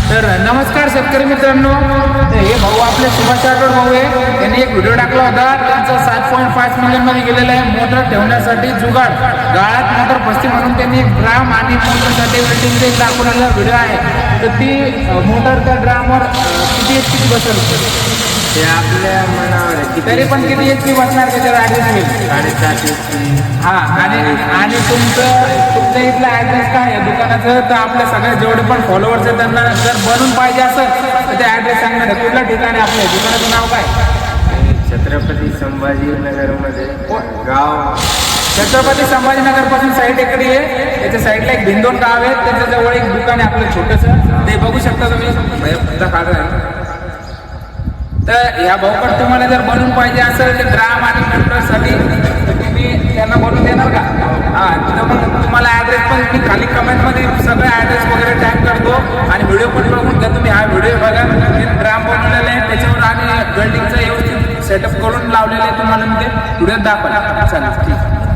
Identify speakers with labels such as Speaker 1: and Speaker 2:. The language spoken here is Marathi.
Speaker 1: तर नमस्कार शेतकरी मित्रांनो, हे भाऊ आपले सुभाष राठोड भाऊ आहे. त्यांनी एक व्हिडिओ टाकला होता. त्यांचा 7.5 मिलियन मध्ये गेलेला आहे मोटर ठेवण्यासाठी जुगाड. गाळात मोटर बसते म्हणून त्यांनी एक ड्राम आणि मोटरसाठी वेल्डिंगचा एक दाखवलेला व्हिडिओ आहे. तर ती मोटर त्या ड्रामवर किती बसेल
Speaker 2: ते आपल्या मनावर आहे.
Speaker 1: तरी पण किती HP बसणार त्याच्यावर ॲड्रेस होईल
Speaker 2: 7.5
Speaker 1: हा. आणि तुमच्या इथला ॲड्रेस काय आहे दुकानाचं, तर आपल्या सगळ्या जेवढे पण फॉलोअर्स आहेत त्यांना जर बनवून पाहिजे असेल तर ते ॲड्रेस सांगणार आहे. कुठल्या ठिकाणी आपल्या दुकानाचं नाव काय?
Speaker 2: छत्रपती संभाजीनगरमध्ये गाव
Speaker 1: छत्रपती संभाजीनगर पासून साईड इकडे आहे. त्याच्या साईडला एक भिंदोन गाव आहे, त्याच्याजवळ एक दुकान आहे आपलं छोटंसं. ते बघू शकता तुम्ही. तर या भाऊकडे तुम्हाला जर बनवून पाहिजे असेल तर ड्राम आणि मोटरसाठी तर तुम्ही त्यांना बनवून देणार का? तिथं मग तुम्हाला ॲड्रेस पण मी खाली कमेंटमध्ये सगळे ॲड्रेस वगैरे टॅग करतो. आणि व्हिडिओ पण बघून घ्या तुम्ही. हा व्हिडिओ बघा, मी ड्राम बनवलेला आहे त्याच्यावर आणि वेल्डिंगचं व्यवस्थित सेटअप करून लावलेलं आहे. तुम्हाला मी ते व्हिडिओ दाखवा. चालेल, ठीक.